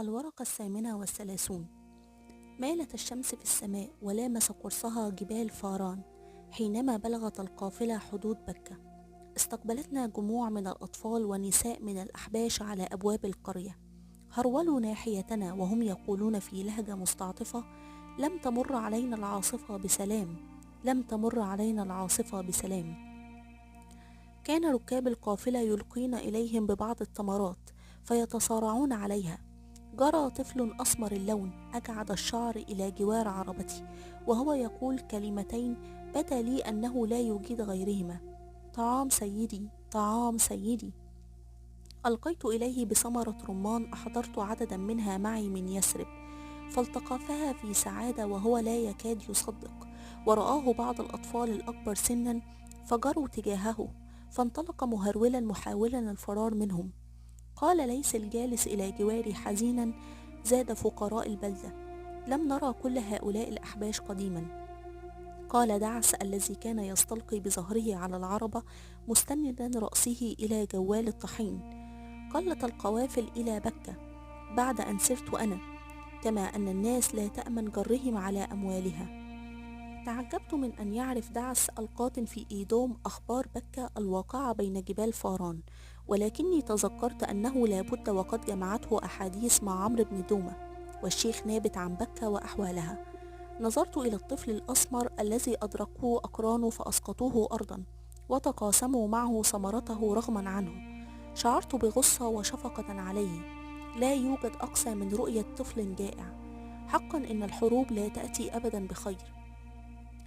الورقة 38. مالت الشمس في السماء ولامس قرصها جبال فاران. حينما بلغت القافلة حدود بكة، استقبلتنا جموع من الأطفال ونساء من الأحباش على أبواب القرية. هرولوا ناحيتنا وهم يقولون في لهجة مستعطفة: لم تمر علينا العاصفة بسلام، لم تمر علينا العاصفة بسلام. كان ركاب القافلة يلقين إليهم ببعض التمرات فيتصارعون عليها. جرى طفل أسمر اللون أجعد الشعر إلى جوار عربتي وهو يقول كلمتين بدا لي أنه لا يوجد غيرهما: طعام سيدي، طعام سيدي. ألقيت إليه بثمرة رمان أحضرت عددا منها معي من يثرب، فالتقطها في سعادة وهو لا يكاد يصدق. ورآه بعض الأطفال الأكبر سنا فجروا تجاهه، فانطلق مهرولا محاولا الفرار منهم. قال ليس الجالس إلى جواري حزينا: زاد فقراء البلدة، لم نرى كل هؤلاء الأحباش قديما. قال دعس الذي كان يستلقي بظهره على العربة مستندا رأسه إلى جوال الطحين: قلت القوافل إلى بكة بعد أن سرت أنا، كما أن الناس لا تأمن جرهم على أموالها. تعجبت من أن يعرف دعس القاطن في إيدوم أخبار بكة الواقعة بين جبال فاران، ولكني تذكرت أنه لا بد وقد جمعته أحاديث مع عمرو بن دومة والشيخ نابت عن بكة وأحوالها. نظرت إلى الطفل الأسمر الذي أدركوه أقرانه فأسقطوه أرضا وتقاسموا معه ثمرته رغما عنه. شعرت بغصة وشفقة عليه. لا يوجد أقسى من رؤية طفل جائع. حقا إن الحروب لا تأتي أبدا بخير،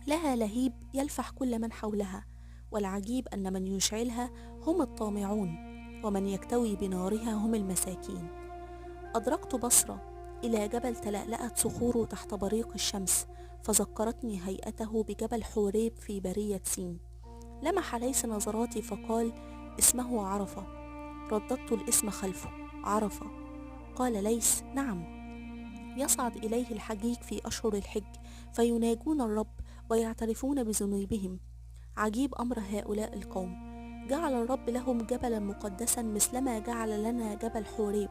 لها لهيب يلفح كل من حولها، والعجيب أن من يشعلها هم الطامعون، ومن يكتوي بنارها هم المساكين. أدركت بصرة إلى جبل تلألأت صخوره تحت بريق الشمس، فذكرتني هيئته بجبل حوريب في برية سين. لمح ليس نظراتي فقال: اسمه عرفة. رددت الاسم خلفه: عرفة. قال ليس: نعم. يصعد إليه الحجيج في أشهر الحج فيناجون الرب ويعترفون بذنوبهم. عجيب أمر هؤلاء القوم، جعل الرب لهم جبلا مقدسا مثلما جعل لنا جبل حوريب،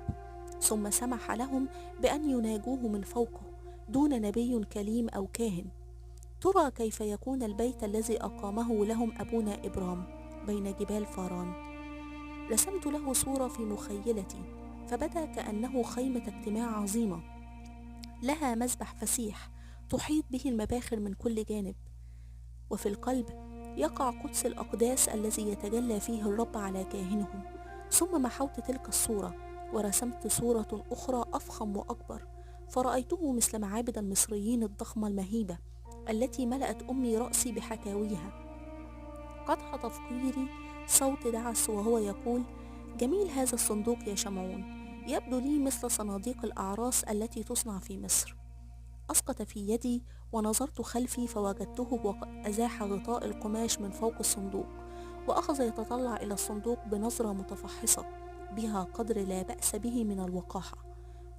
ثم سمح لهم بأن يناجوه من فوقه دون نبي كليم أو كاهن. ترى كيف يكون البيت الذي أقامه لهم أبونا إبرام بين جبال فاران. رسمت له صورة في مخيلتي فبدا كأنه خيمة اجتماع عظيمة لها مذبح فسيح تحيط به المباخر من كل جانب، وفي القلب يقع قدس الأقداس الذي يتجلى فيه الرب على كاهنهم. ثم محوت تلك الصورة ورسمت صورة أخرى أفخم وأكبر، فرأيته مثل معابد المصريين الضخمة المهيبة التي ملأت أمي رأسي بحكاويها. قطع تفكيري صوت دعس وهو يقول: جميل هذا الصندوق يا شمعون، يبدو لي مثل صناديق الأعراس التي تصنع في مصر. أسقط في يدي ونظرت خلفي فوجدته وقد أزاح غطاء القماش من فوق الصندوق، وأخذ يتطلع إلى الصندوق بنظرة متفحصة بها قدر لا بأس به من الوقاحة.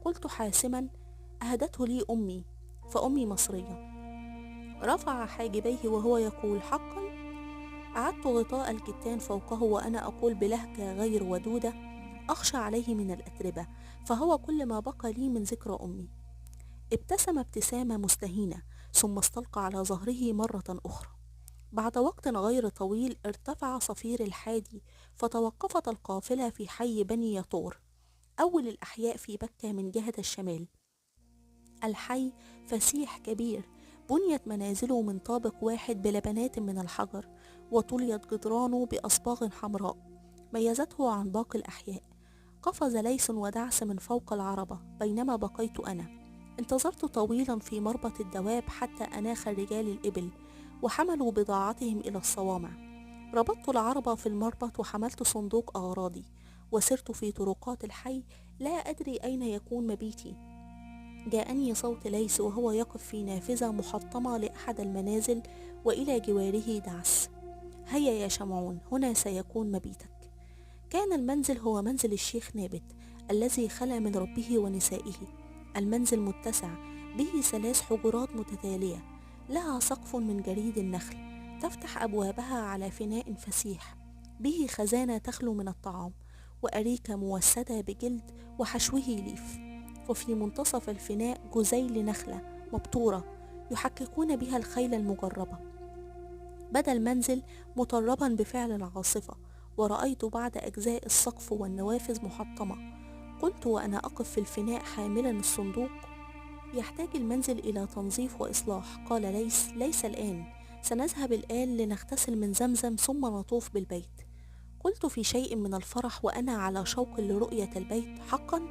قلت حاسما: أهدته لي أمي، فأمي مصرية. رفع حاجبيه وهو يقول: حقا؟ أعدت غطاء الكتان فوقه وأنا أقول بلهجة غير ودودة: أخشى عليه من الأتربة، فهو كل ما بقى لي من ذكرى أمي. ابتسم ابتسامة مستهينة ثم استلقى على ظهره مرة أخرى. بعد وقت غير طويل ارتفع صفير الحادي فتوقفت القافلة في حي بني يطور، أول الأحياء في بكة من جهة الشمال. الحي فسيح كبير، بنيت منازله من طابق واحد بلبنات من الحجر، وطليت جدرانه بأصباغ حمراء ميزته عن باقي الأحياء. قفز ليس ودعس من فوق العربة بينما بقيت أنا. انتظرت طويلا في مربط الدواب حتى أناخ رجال الإبل وحملوا بضاعتهم إلى الصوامع. ربطت العربة في المربط وحملت صندوق أغراضي وسرت في طرقات الحي لا أدري أين يكون مبيتي. جاءني صوت ليس وهو يقف في نافذة محطمة لأحد المنازل وإلى جواره دعس: هيا يا شمعون، هنا سيكون مبيتك. كان المنزل هو منزل الشيخ نابت الذي خلا من ربه ونسائه. المنزل متسع به 3 حجرات متتالية لها سقف من جريد النخل تفتح أبوابها على فناء فسيح به خزانة تخلو من الطعام وأريكة موسدة بجلد وحشوه ليف. وفي منتصف الفناء جزيل نخلة مبتورة يحككون بها الخيل المجربة. بدا المنزل مطربا بفعل العاصفة، ورأيت بعض أجزاء السقف والنوافذ محطمة. قلت وأنا أقف في الفناء حاملا الصندوق: يحتاج المنزل إلى تنظيف وإصلاح. قال ليس الآن، سنذهب الآن لنغتسل من زمزم ثم نطوف بالبيت. قلت في شيء من الفرح وأنا على شوق لرؤية البيت: حقا؟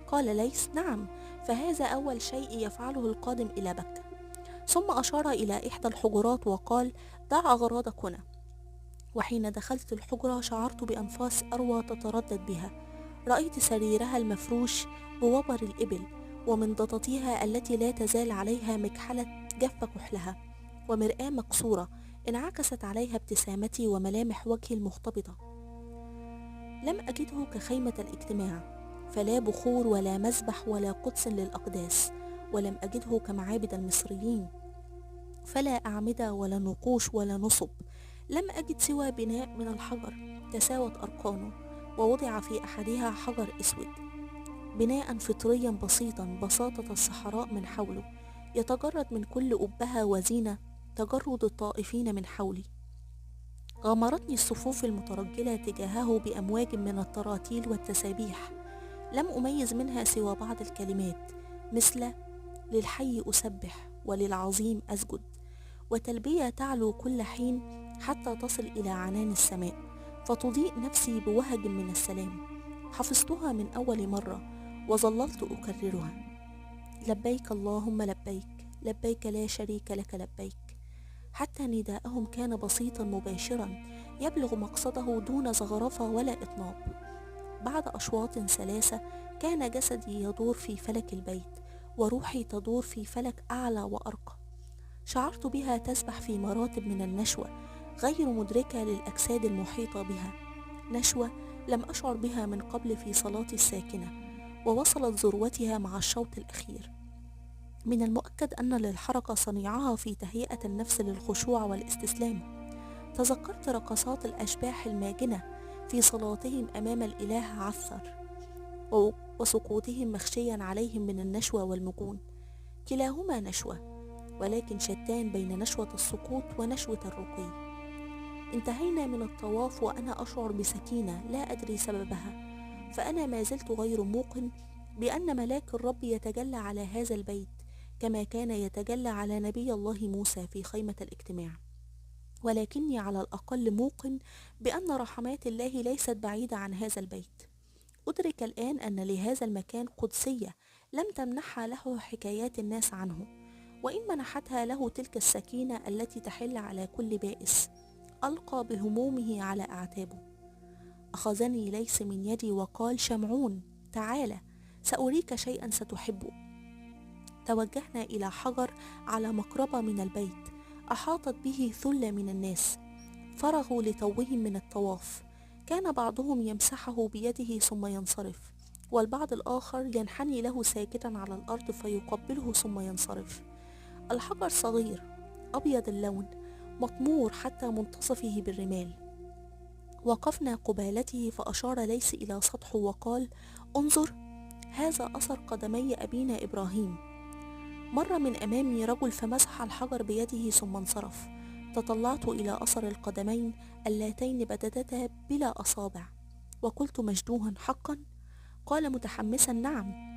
قال ليس: نعم، فهذا أول شيء يفعله القادم إلى بكة. ثم أشار إلى إحدى الحجرات وقال: ضع أغراضك هنا. وحين دخلت الحجرة شعرت بأنفاس أروى تتردد بها. رأيت سريرها المفروش بوبر الإبل، ومن ضتتها التي لا تزال عليها مكحلة جف كحلها، ومرآة مكسورة انعكست عليها ابتسامتي وملامح وجهي المختبطة. لم أجده كخيمة الاجتماع، فلا بخور ولا مذبح ولا قدس للأقداس، ولم أجده كمعابد المصريين، فلا أعمدة ولا نقوش ولا نصب. لم أجد سوى بناء من الحجر تساوت أركانه، ووضع في أحدها حجر أسود، بناء فطريا بسيطا بساطة الصحراء من حوله، يتجرد من كل أبهة وزينة تجرد الطائفين من حولي. غمرتني الصفوف المترجلة تجاهه بأمواج من التراتيل والتسابيح، لم أميز منها سوى بعض الكلمات، مثل: للحي أسبح وللعظيم أسجد، وتلبية تعلو كل حين حتى تصل إلى عنان السماء فتضيء نفسي بوهج من السلام. حفظتها من أول مرة وظللت أكررها: لبيك اللهم لبيك، لبيك لا شريك لك لبيك، حتى نداءهم كان بسيطا مباشرا يبلغ مقصده دون زغرفة ولا إطناب. بعد أشواط ثلاثة كان جسدي يدور في فلك البيت، وروحي تدور في فلك أعلى وأرقى. شعرت بها تسبح في مراتب من النشوة غير مدركة للأجساد المحيطة بها، نشوة لم أشعر بها من قبل في صلاتي الساكنة، ووصلت ذروتها مع الشوط الأخير. من المؤكد أن للحركة صنيعها في تهيئة النفس للخشوع والاستسلام. تذكرت رقصات الأشباح الماجنة في صلاتهم أمام الإله عثر، وسقوطهم مخشيا عليهم من النشوة والمجون. كلاهما نشوة، ولكن شتان بين نشوة السقوط ونشوة الرقي. انتهينا من الطواف وأنا أشعر بسكينة لا أدري سببها، فأنا ما زلت غير موقن بأن ملاك الرب يتجلى على هذا البيت كما كان يتجلى على نبي الله موسى في خيمة الاجتماع، ولكني على الأقل موقن بأن رحمات الله ليست بعيدة عن هذا البيت. أدرك الآن أن لهذا المكان قدسية لم تمنحها له حكايات الناس عنه، وإن منحتها له تلك السكينة التي تحل على كل بائس ألقى بهمومه على أعتابه. أخذني ليس من يدي وقال: شمعون، تعال سأريك شيئا ستحبه. توجهنا إلى حجر على مقربة من البيت أحاطت به ثلة من الناس، فرغوا لتوهم من الطواف. كان بعضهم يمسحه بيده ثم ينصرف، والبعض الآخر ينحني له ساجدا على الأرض فيقبله ثم ينصرف. الحجر صغير أبيض اللون مطمور حتى منتصفه بالرمال. وقفنا قبالته فأشار ليس إلى سطحه وقال: انظر، هذا أثر قدمي أبينا إبراهيم. مر من أمامي رجل فمسح الحجر بيده ثم انصرف. تطلعت إلى أثر القدمين اللاتين بددتا بلا أصابع، وقلت مجدوها: حقا؟ قال متحمسا: نعم.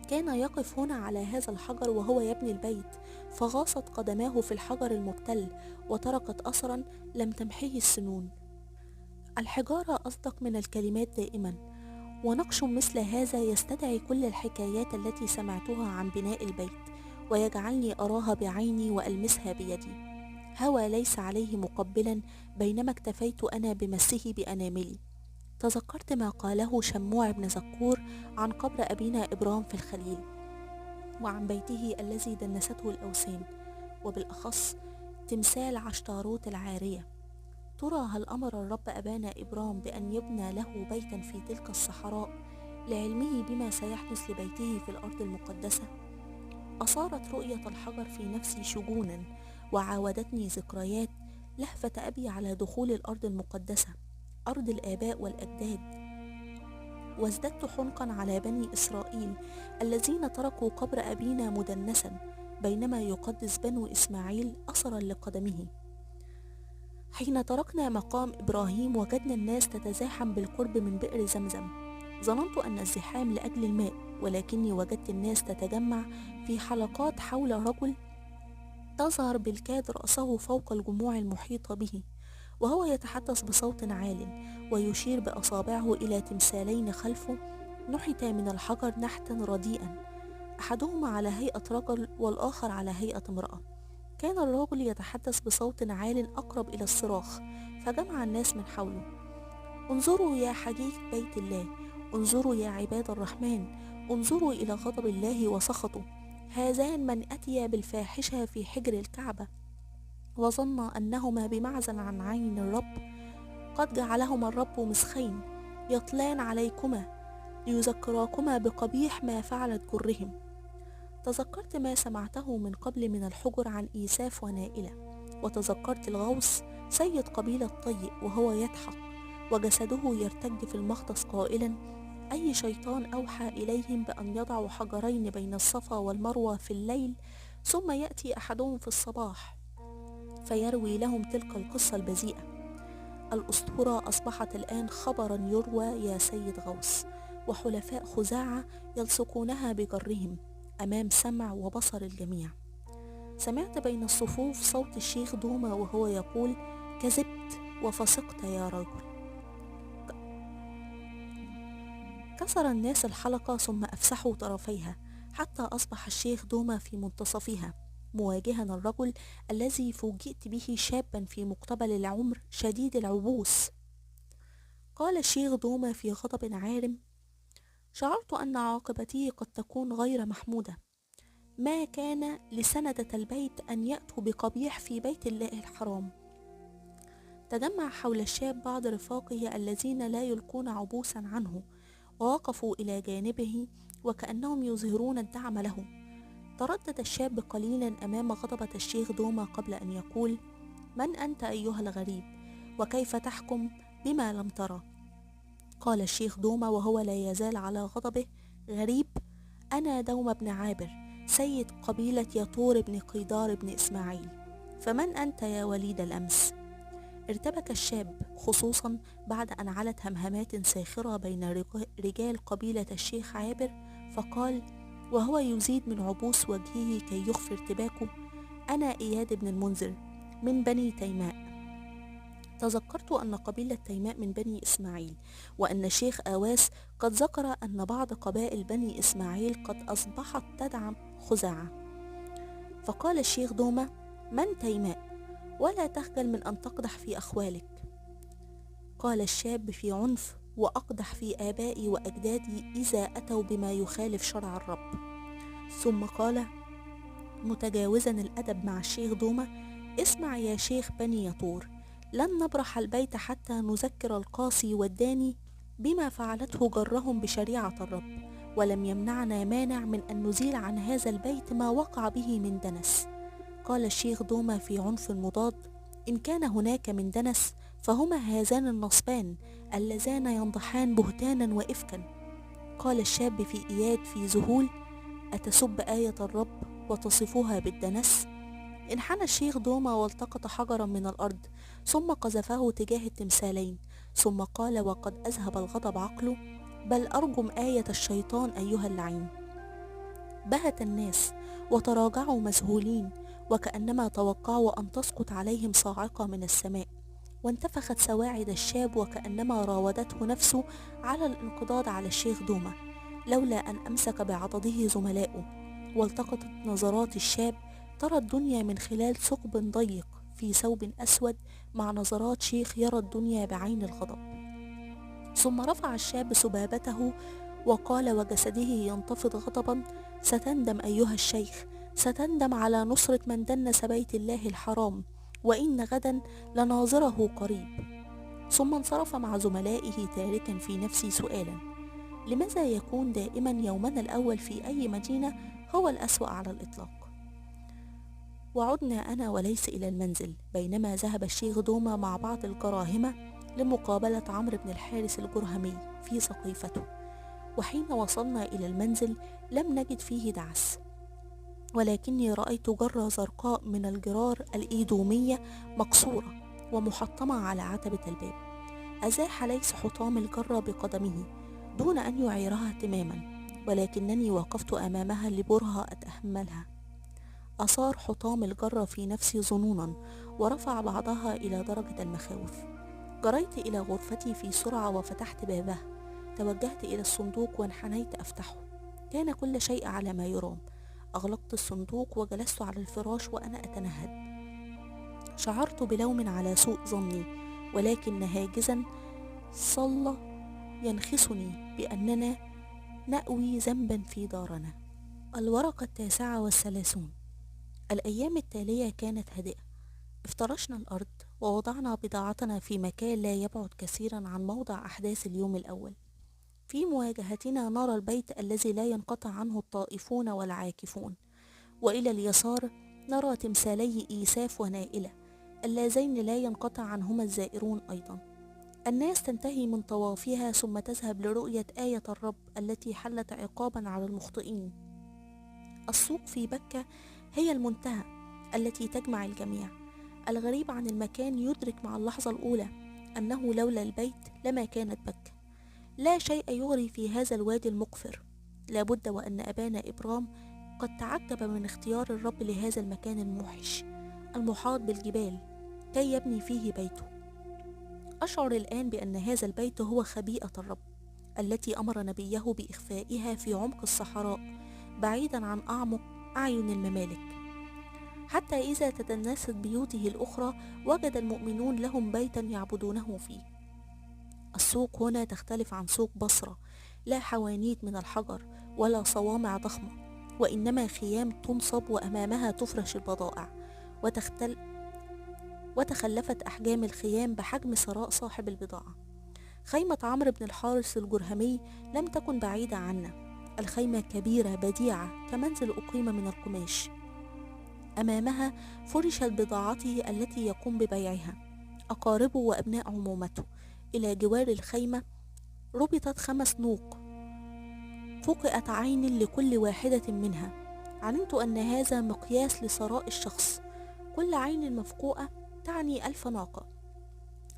كان يقف هنا على هذا الحجر وهو يبني البيت، فغاصت قدماه في الحجر المبتل وتركت أثرا لم تمحه السنون. الحجارة أصدق من الكلمات دائما، ونقش مثل هذا يستدعي كل الحكايات التي سمعتها عن بناء البيت، ويجعلني أراها بعيني وألمسها بيدي. هوى ليس عليه مقبلا، بينما اكتفيت أنا بمسه بأناملي. تذكرت ما قاله شموع بن زكور عن قبر أبينا إبرام في الخليل، وعن بيته الذي دنسته الأوثان، وبالأخص تمثال عشتاروت العارية. ترى هل أمر الرب أبانا إبرام بأن يبنى له بيتا في تلك الصحراء لعلمه بما سيحدث لبيته في الأرض المقدسة؟ أثارت رؤية الحجر في نفسي شجونا، وعاودتني ذكريات لهفة أبي على دخول الأرض المقدسة، أرض الآباء والأجداد. وازددت حنقا على بني إسرائيل الذين تركوا قبر أبينا مدنسا بينما يقدس بنو إسماعيل أثرا لقدمه. حين تركنا مقام إبراهيم وجدنا الناس تتزاحم بالقرب من بئر زمزم. ظننت أن الزحام لأجل الماء، ولكني وجدت الناس تتجمع في حلقات حول رجل تظهر بالكاد رأسه فوق الجموع المحيطة به، وهو يتحدث بصوت عال ويشير بأصابعه إلى تمثالين خلفه نحتا من الحجر نحتا رديئا، أحدهما على هيئة رجل والآخر على هيئة امرأة. كان الرجل يتحدث بصوت عال أقرب إلى الصراخ، فجمع الناس من حوله: انظروا يا حجيج بيت الله، انظروا يا عباد الرحمن، انظروا إلى غضب الله وسخطه. هذان من أتيا بالفاحشة في حجر الكعبة وظن أنهما بمعزل عن عين الرب، قد جعلهما الرب مسخين يطلان عليكما ليذكراكما بقبيح ما فعلت جرهم. تذكرت ما سمعته من قبل من الحجر عن إيساف ونائلة، وتذكرت الغوص سيد قبيلة طيء وهو يضحك وجسده يرتج في المغطس قائلا: أي شيطان أوحى إليهم بأن يضعوا حجرين بين الصفا والمروة في الليل، ثم يأتي أحدهم في الصباح فيروي لهم تلك القصة البذيئة. الأسطورة أصبحت الآن خبرا يروى يا سيد غوث، وحلفاء خزاعة يلصقونها بجرهم أمام سمع وبصر الجميع. سمعت بين الصفوف صوت الشيخ دومة وهو يقول: كذبت وفسقت يا رجل. كسر الناس الحلقة ثم أفسحوا طرفيها حتى أصبح الشيخ دومة في منتصفها مواجها الرجل الذي فوجئت به شابا في مقتبل العمر شديد العبوس. قال الشيخ دومة في غضب عارم: شعرت أن عاقبتي قد تكون غير محمودة. ما كان لسندة البيت أن يأتوا بقبيح في بيت الله الحرام. تجمع حول الشاب بعض رفاقه الذين لا يلقون عبوسا عنه، ووقفوا إلى جانبه وكأنهم يظهرون الدعم له. تردد الشاب قليلا أمام غضبة الشيخ دومة قبل أن يقول: من أنت أيها الغريب، وكيف تحكم بما لم ترى؟ قال الشيخ دومة وهو لا يزال على غضبه: غريب؟ أنا دومة بن عابر سيد قبيلة يطور بن قيدار بن إسماعيل، فمن أنت يا وليد الأمس؟ ارتبك الشاب، خصوصا بعد أن علت همهمات ساخرة بين رجال قبيلة الشيخ عابر، فقال وهو يزيد من عبوس وجهه كي يخفي ارتباكه: أنا إياد بن المنذر من بني تيماء. تذكرت أن قبيلة تيماء من بني إسماعيل، وأن الشيخ آواس قد ذكر أن بعض قبائل بني إسماعيل قد أصبحت تدعم خزاعة. فقال الشيخ دومة: من تيماء؟ ولا تخجل من أن تقدح في أخوالك. قال الشاب في عنف: وأقدح في آبائي وأجدادي إذا أتوا بما يخالف شرع الرب. ثم قال متجاوزا الأدب مع الشيخ دومة: اسمع يا شيخ بني يطور، لن نبرح البيت حتى نذكر القاصي والداني بما فعلته جرهم بشريعة الرب، ولم يمنعنا مانع من أن نزيل عن هذا البيت ما وقع به من دنس. قال الشيخ دومة في عنف مضاد: إن كان هناك من دنس فهما هذان النصبان اللذان ينضحان بهتانا وإفكا. قال الشاب في إياد في ذهول: أتسب آية الرب وتصفها بالدنس؟ انحنى الشيخ دومة والتقط حجرا من الأرض ثم قذفه تجاه التمثالين، ثم قال وقد أذهب الغضب عقله: بل أرجم آية الشيطان أيها اللعين. بهت الناس وتراجعوا مذهولين وكأنما توقعوا أن تسقط عليهم صاعقة من السماء، وانتفخت سواعد الشاب وكأنما راودته نفسه على الانقضاض على الشيخ دومة، لولا أن أمسك بعضده زملائه. والتقطت نظرات الشاب ترى الدنيا من خلال ثقب ضيق في ثوب أسود مع نظرات شيخ يرى الدنيا بعين الغضب. ثم رفع الشاب سبابته وقال وجسده ينتفض غضبا: ستندم أيها الشيخ، ستندم على نصرة من دنس بيت الله الحرام، وإن غدا لناظره قريب. ثم انصرف مع زملائه تاركا في نفسي سؤالا: لماذا يكون دائما يومنا الأول في أي مدينة هو الأسوأ على الإطلاق؟ وعدنا أنا وليس إلى المنزل، بينما ذهب الشيخ دومة مع بعض الكراهمة لمقابلة عمرو بن الحارث الجرهمي في سقيفته، وحين وصلنا إلى المنزل لم نجد فيه دعس، ولكني رأيت جرة زرقاء من الجرار الإيدومية مكسورة ومحطمة على عتبة الباب. أزاح ليس حطام الجرة بقدمه دون أن يعيرها اهتماما، ولكنني وقفت أمامها لبرهة أتأملها. أثار حطام الجرة في نفسي ظنونا ورفع بعضها إلى درجة المخاوف. جريت إلى غرفتي في سرعة وفتحت بابها. توجهت إلى الصندوق وانحنيت أفتحه. كان كل شيء على ما يرام. أغلقت الصندوق وجلست على الفراش وأنا أتنهد. شعرت بلوم على سوء ظني، ولكن هاجزا صلى ينخسني بأننا نأوي ذنبا في دارنا. الورقة 39. الأيام التالية كانت هادئة. افترشنا الأرض ووضعنا بضاعتنا في مكان لا يبعد كثيرا عن موضع أحداث اليوم الأول. في مواجهتنا نرى البيت الذي لا ينقطع عنه الطائفون والعاكفون، وإلى اليسار نرى تمثالي إيساف ونائلة اللذين لا ينقطع عنهما الزائرون أيضا. الناس تنتهي من طوافها ثم تذهب لرؤية آية الرب التي حلت عقابا على المخطئين. السوق في بكة هي المنتهى التي تجمع الجميع. الغريب عن المكان يدرك مع اللحظة الأولى أنه لولا البيت لما كانت بكة. لا شيء يغري في هذا الوادي المقفر. لابد وأن أبانا إبرام قد تعجب من اختيار الرب لهذا المكان الموحش المحاط بالجبال كي يبني فيه بيته. أشعر الآن بأن هذا البيت هو خبيئة الرب التي أمر نبيه بإخفائها في عمق الصحراء بعيدا عن أعمق أعين الممالك، حتى إذا تدنست بيوته الأخرى وجد المؤمنون لهم بيتا يعبدونه فيه. السوق هنا تختلف عن سوق بصرة. لا حوانيت من الحجر ولا صوامع ضخمة، وإنما خيام تنصب وأمامها تفرش البضائع، وتخلفت أحجام الخيام بحجم ثراء صاحب البضاعة. خيمة عمرو بن الحارث الجرهمي لم تكن بعيدة عنا. الخيمة كبيرة بديعة كمنزل أقيم من القماش. أمامها فرشت بضاعته التي يقوم ببيعها، أقاربه وأبناء عمومته. إلى جوار الخيمة ربطت 5 نوق فقئت عين لكل واحدة منها. علمت أن هذا مقياس لثراء الشخص. كل عين مفقوءة تعني 1000 ناقة،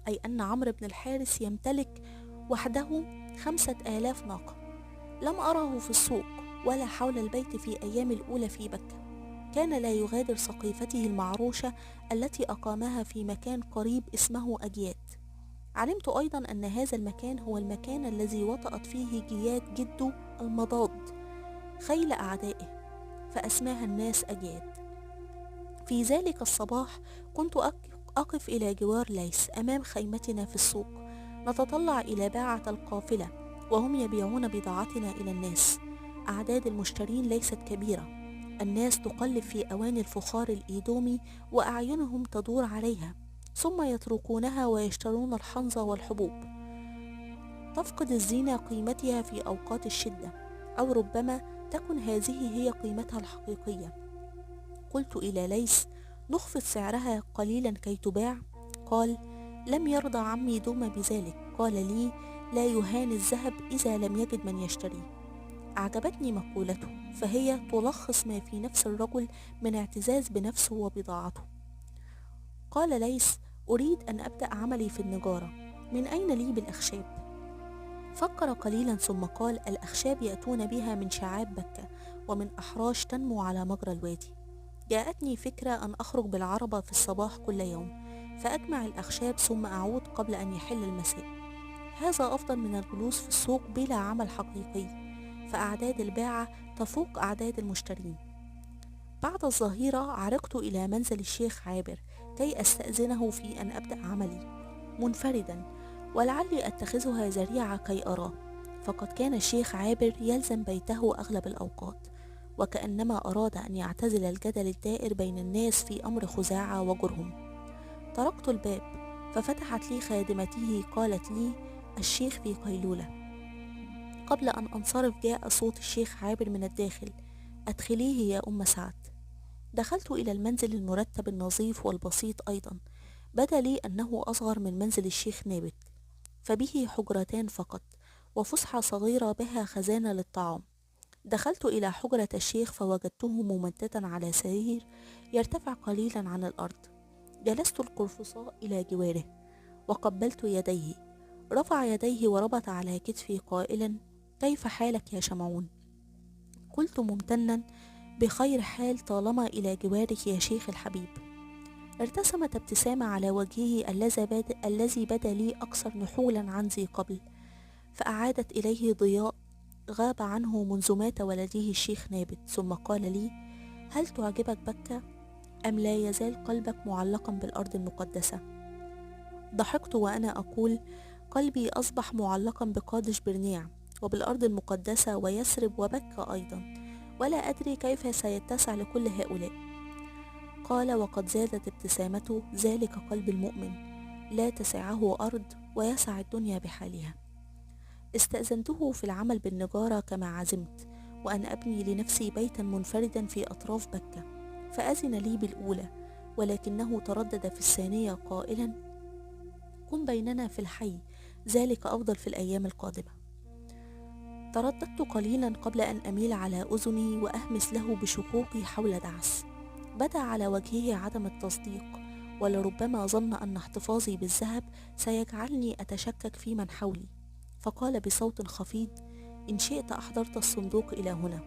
أي أن عمرو بن الحارث يمتلك وحده 5000 ناقة. لم أره في السوق ولا حول البيت في أيام الأولى في بكة. كان لا يغادر سقيفته المعروشة التي أقامها في مكان قريب اسمه أجياد. علمت أيضا أن هذا المكان هو المكان الذي وطأت فيه جياد جده المضاد خيل أعدائه، فأسماها الناس أجياد. في ذلك الصباح كنت أقف إلى جوار ليس أمام خيمتنا في السوق، نتطلع إلى باعة القافلة وهم يبيعون بضاعتنا إلى الناس. أعداد المشترين ليست كبيرة. الناس تقلب في أواني الفخار الإيدومي وأعينهم تدور عليها، ثم يتركونها ويشترون الحنظة والحبوب. تفقد الزينة قيمتها في أوقات الشدة، أو ربما تكن هذه هي قيمتها الحقيقية. قلت إلى ليس: نخفض سعرها قليلا كي تباع؟ قال: لم يرضى عمي دوما بذلك. قال لي: لا يهان الذهب إذا لم يجد من يشتريه. أعجبتني مقولته، فهي تلخص ما في نفس الرجل من اعتزاز بنفسه وبضاعته. قال ليس: أريد أن أبدأ عملي في النجارة. من أين لي بالأخشاب؟ فكر قليلا ثم قال: الأخشاب يأتون بها من شعاب بكة ومن أحراش تنمو على مجرى الوادي. جاءتني فكرة أن أخرج بالعربة في الصباح كل يوم فأجمع الأخشاب ثم أعود قبل أن يحل المساء. هذا أفضل من الجلوس في السوق بلا عمل حقيقي، فأعداد الباعة تفوق أعداد المشترين. بعد الظهيرة عرقت إلى منزل الشيخ عابر كي أستأذنه في أن أبدأ عملي منفردا، ولعلي أتخذها ذريعة كي أراه، فقد كان الشيخ عابر يلزم بيته أغلب الأوقات، وكأنما أراد أن يعتزل الجدل الدائر بين الناس في أمر خزاعة وجرهم. طرقت الباب ففتحت لي خادمته، قالت لي: الشيخ في قيلولة. قبل أن أنصرف جاء صوت الشيخ عابر من الداخل: أدخليه يا أم سعد. دخلت إلى المنزل المرتب النظيف والبسيط أيضا. بدا لي أنه أصغر من منزل الشيخ نابت، فبه حجرتان فقط، وفسحة صغيرة بها خزانة للطعام. دخلت إلى حجرة الشيخ فوجدته ممددا على سرير يرتفع قليلا عن الأرض. جلست القرفصاء إلى جواره وقبلت يديه. رفع يديه وربط على كتفي قائلا: كيف حالك يا شمعون؟ قلت ممتنا: بخير حال طالما إلى جوارك يا شيخ الحبيب. ارتسمت ابتسامة على وجهه الذي بدا لي أكثر نحولا عن ذي قبل، فأعادت إليه ضياء غاب عنه منذ مات ولده الشيخ نابت. ثم قال لي: هل تعجبك بكة أم لا يزال قلبك معلقا بالأرض المقدسة؟ ضحكت وأنا أقول: قلبي أصبح معلقا بقادش برنيع وبالأرض المقدسة ويثرب وبكة أيضا، ولا أدري كيف سيتسع لكل هؤلاء. قال وقد زادت ابتسامته: ذلك قلب المؤمن، لا تسعه أرض ويسع الدنيا بحالها. استأذنته في العمل بالنجارة كما عزمت، وأن أبني لنفسي بيتا منفردا في أطراف بكة، فأذن لي بالأولى، ولكنه تردد في الثانية قائلا: كن بيننا في الحي، ذلك أفضل في الأيام القادمة. ترددت قليلا قبل أن أميل على أذني وأهمس له بشقوقي حول دعس. بدا على وجهه عدم التصديق، ولربما ظن أن احتفاظي بالذهب سيجعلني أتشكك في من حولي، فقال بصوت خفيض: إن شئت أحضرت الصندوق إلى هنا.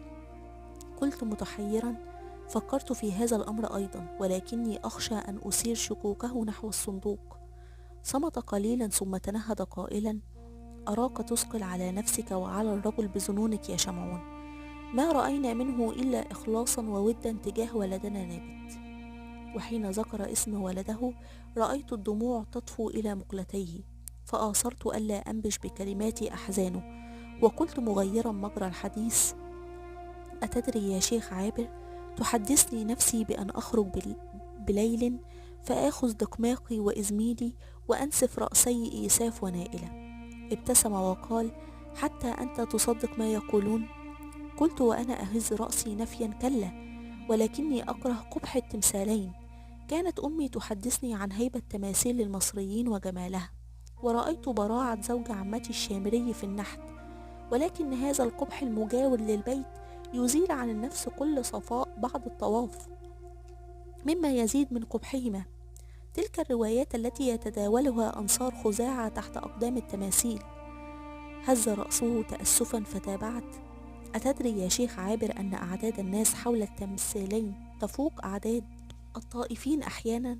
قلت متحيرا: فكرت في هذا الأمر أيضا، ولكني أخشى أن أثير شكوكه نحو الصندوق. صمت قليلا ثم تنهد قائلا: أراك تثقل على نفسك وعلى الرجل بظنونك يا شمعون، ما رأينا منه إلا إخلاصا وودا تجاه ولدنا نابت. وحين ذكر اسم ولده رأيت الدموع تطفو إلى مقلتيه، فآثرت ألا أنبش بكلماتي أحزانه، وقلت مغيرا مجرى الحديث: أتدري يا شيخ عابر، تحدثني نفسي بأن أخرج بليل فآخذ دقماقي وإزميلي وأنسف رأسي إيساف ونائلة. ابتسم وقال: حتى أنت تصدق ما يقولون؟ قلت وأنا أهز رأسي نفيا: كلا، ولكني أكره قبح التمثالين. كانت أمي تحدثني عن هيبة تماثيل المصريين وجمالها، ورأيت براعة زوج عمتي الشامري في النحت، ولكن هذا القبح المجاور للبيت يزيل عن النفس كل صفاء بعد الطواف، مما يزيد من قبحهما. تلك الروايات التي يتداولها أنصار خزاعة تحت أقدام التماثيل. هز رأسه تأسفا فتابعت: أتدري يا شيخ عابر أن أعداد الناس حول التمثالين تفوق أعداد الطائفين أحيانا،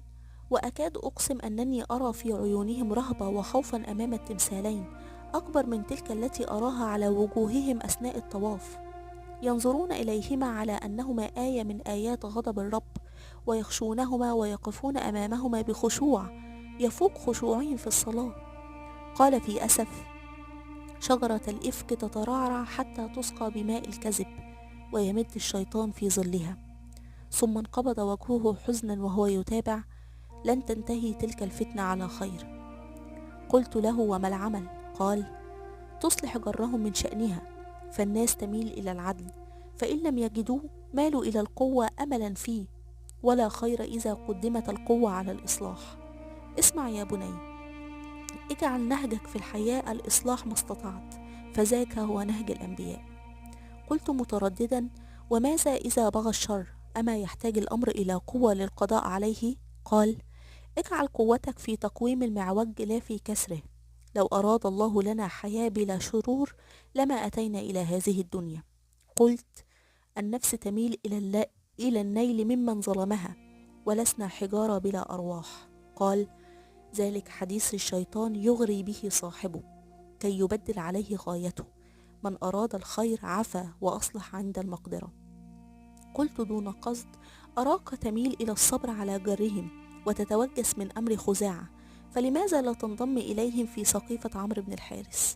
وأكاد أقسم أنني أرى في عيونهم رهبة وخوفا أمام التمثالين أكبر من تلك التي أراها على وجوههم أثناء الطواف. ينظرون إليهما على أنهما آية من آيات غضب الرب، ويخشونهما ويقفون أمامهما بخشوع يفوق خشوعهم في الصلاة. قال في أسف: شجرة الإفك تترعرع حتى تسقى بماء الكذب، ويمد الشيطان في ظلها. ثم انقبض وجهه حزنا وهو يتابع: لن تنتهي تلك الفتنة على خير. قلت له: وما العمل؟ قال: تصلح جرهم من شأنها، فالناس تميل إلى العدل، فإن لم يجدوه مالوا إلى القوة أملا فيه، ولا خير إذا قدمت القوة على الإصلاح. اسمع يا بني، اجعل نهجك في الحياة الإصلاح ما استطعت، فذاك هو نهج الأنبياء. قلت مترددا: وماذا إذا بغى الشر؟ أما يحتاج الأمر إلى قوة للقضاء عليه؟ قال: اجعل قوتك في تقويم المعوج لا في كسره. لو أراد الله لنا حياة بلا شرور لما أتينا إلى هذه الدنيا. قلت: النفس تميل إلى النيل ممن ظلمها، ولسنا حجارة بلا أرواح. قال: ذلك حديث الشيطان يغري به صاحبه كي يبدل عليه غايته. من أراد الخير عفا وأصلح عند المقدرة. قلت دون قصد: أراك تميل إلى الصبر على جرهم وتتوجس من أمر خزاعة، فلماذا لا تنضم إليهم في سقيفة عمرو بن الحارث؟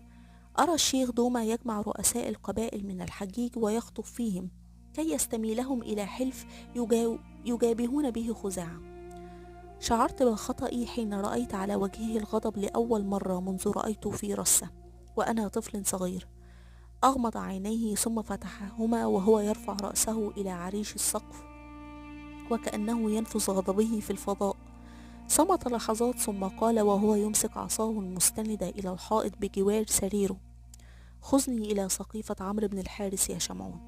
أرى الشيخ دوما يجمع رؤساء القبائل من الحجيج ويخطب فيهم كي يستميلهم إلى حلف يجابهون به خزاعة. شعرت بخطئي حين رأيت على وجهه الغضب لأول مرة منذ رأيته في رسة وأنا طفل صغير. أغمض عينيه ثم فتحهما وهو يرفع رأسه إلى عريش السقف وكأنه ينفذ غضبه في الفضاء. صمت لحظات ثم قال وهو يمسك عصاه المستندة إلى الحائط بجوار سريره: خذني إلى سقيفة عمرو بن الحارث يا شمعون.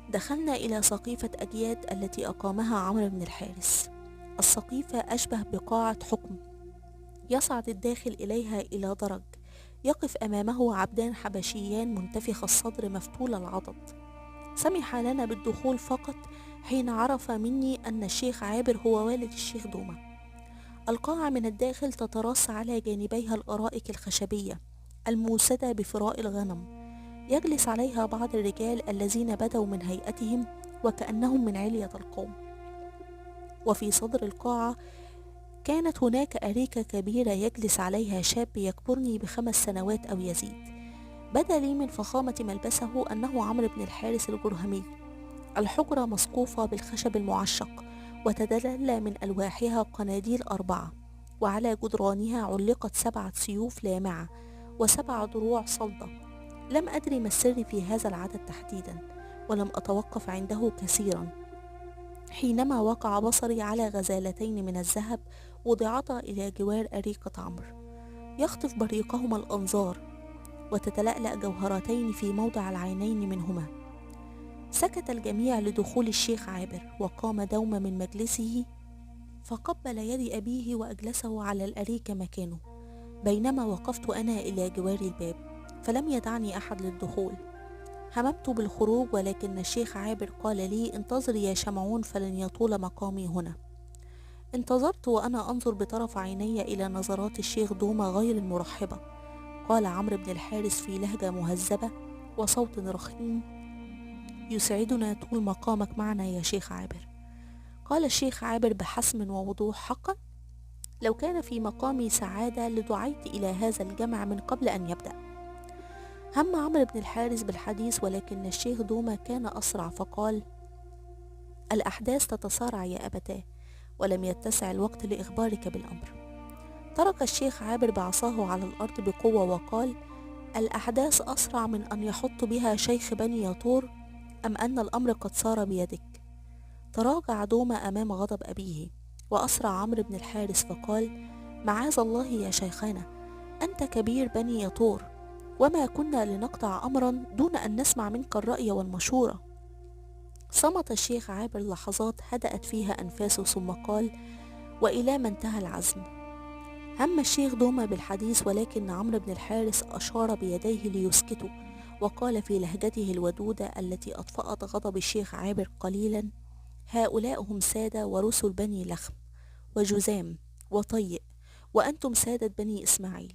دخلنا إلى سقيفة أجياد التي أقامها عمرو بن الحارث. السقيفة أشبه بقاعة حكم، يصعد الداخل إليها إلى درج، يقف أمامه عبدان حبشيان منتفخ الصدر مفتول العضد. سمح لنا بالدخول فقط حين عرف مني أن الشيخ عابر هو والد الشيخ دومة. القاعة من الداخل تتراص على جانبيها الأرائك الخشبية الموسدة بفراء الغنم، يجلس عليها بعض الرجال الذين بدوا من هيئتهم وكأنهم من علية القوم. وفي صدر القاعة كانت هناك أريكة كبيرة يجلس عليها شاب يكبرني ب5 سنوات أو يزيد. بدا لي من فخامة ملبسه أنه عمرو بن الحارث الجرهمي. الحجرة مسقوفة بالخشب المعشق، وتدلل من ألواحها قناديل 4، وعلى جدرانها علقت 7 سيوف لامعة و7 دروع صلدة. لم أدري ما السر في هذا العدد تحديدا، ولم أتوقف عنده كثيرا حينما وقع بصري على غزالتين من الذهب وضعتا إلى جوار أريكة عمرو، يخطف بريقهما الأنظار، وتتلألأ جوهرتين في موضع العينين منهما. سكت الجميع لدخول الشيخ عابر، وقام دوما من مجلسه فقبل يد أبيه وأجلسه على الأريكة مكانه، بينما وقفت أنا إلى جوار الباب، فلم يدعني أحد للدخول. هممت بالخروج، ولكن الشيخ عابر قال لي: انتظر يا شمعون فلن يطول مقامي هنا. انتظرت وأنا أنظر بطرف عيني إلى نظرات الشيخ دومة غير المرحبة. قال عمرو بن الحارث في لهجة مهذبة وصوت رخيم: يسعدنا طول مقامك معنا يا شيخ عابر. قال الشيخ عابر بحسم ووضوح: حقا؟ لو كان في مقامي سعادة لدعيت إلى هذا الجمع من قبل أن يبدأ. هم عمرو بن الحارث بالحديث، ولكن الشيخ دومة كان أسرع فقال: الأحداث تتسارع يا أبتاه، ولم يتسع الوقت لإخبارك بالأمر. ترك الشيخ عابر بعصاه على الأرض بقوة وقال: الأحداث أسرع من أن يحط بها شيخ بني يطور، أم أن الأمر قد صار بيدك؟ تراجع دومة أمام غضب أبيه، وأسرع عمرو بن الحارث فقال: معاذ الله يا شيخنا، أنت كبير بني يطور، وما كنا لنقطع أمرا دون أن نسمع منك الرأي والمشورة. صمت الشيخ عابر لحظات هدأت فيها أنفاسه، ثم قال: وإلى ما انتهى العزم؟ هم الشيخ دومة بالحديث، ولكن عمرو بن الحارث أشار بيديه ليسكته، وقال في لهجته الودودة التي أطفأت غضب الشيخ عابر قليلا: هؤلاء هم سادة ورسل بني لخم وجذام وطيء، وأنتم سادة بني إسماعيل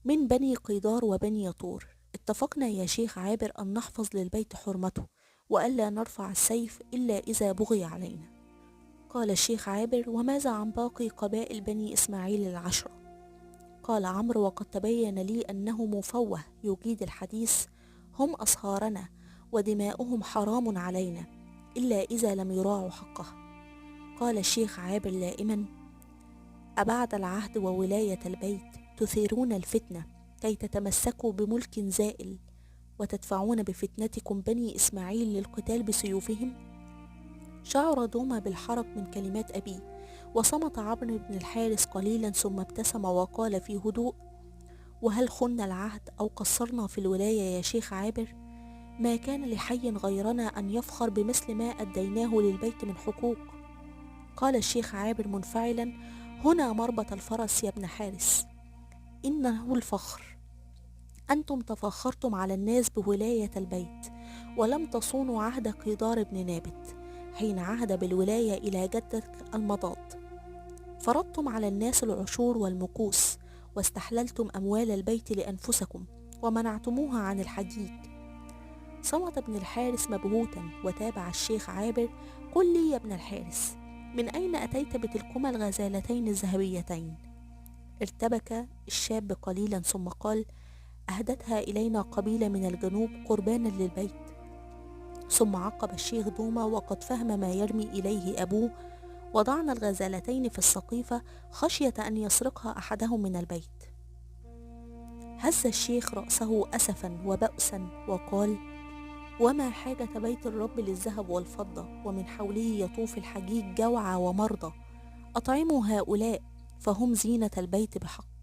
من بني قيدار وبني يطور. اتفقنا يا شيخ عابر أن نحفظ للبيت حرمته، وألا نرفع السيف إلا إذا بغي علينا. قال الشيخ عابر: وماذا عن باقي قبائل بني إسماعيل 10؟ قال عمرو: وقد تبين لي أنه مفوه يجيد الحديث، هم أصهارنا ودماؤهم حرام علينا إلا إذا لم يراعوا حقها. قال الشيخ عابر لائما: أبعد العهد وولاية البيت تثيرون الفتنة كي تتمسكوا بملك زائل، وتدفعون بفتنتكم بني إسماعيل للقتال بسيوفهم؟ شعر دومة بالحرج من كلمات أبيه، وصمت عمرو بن الحارث قليلا ثم ابتسم وقال في هدوء: وهل خنا العهد أو قصرنا في الولاية يا شيخ عابر؟ ما كان لحي غيرنا أن يفخر بمثل ما أديناه للبيت من حقوق. قال الشيخ عابر منفعلا: هنا مربط الفرس يا ابن حارس، إنه الفخر. أنتم تفخرتم على الناس بولاية البيت، ولم تصونوا عهد قيدار بن نابت حين عهد بالولاية إلى جدك المضاد. فرضتم على الناس العشور والمكوس، واستحللتم أموال البيت لأنفسكم، ومنعتموها عن الحجيج. صمت ابن الحارث مبهوتا، وتابع الشيخ عابر: قل لي يا ابن الحارث، من أين أتيت بتلكما الغزالتين الذهبيتين؟ ارتبك الشاب قليلا ثم قال: أهدتها إلينا قبيلة من الجنوب قربانا للبيت. ثم عقب الشيخ دومة وقد فهم ما يرمي إليه أبوه: وضعنا الغزالتين في السقيفة خشية أن يسرقها أحدهم من البيت. هز الشيخ رأسه أسفا وبأسا وقال: وما حاجة بيت الرب للذهب والفضة، ومن حوله يطوف الحجيج جوعى ومرضى، أطعموا هؤلاء فهم زينة البيت بحق.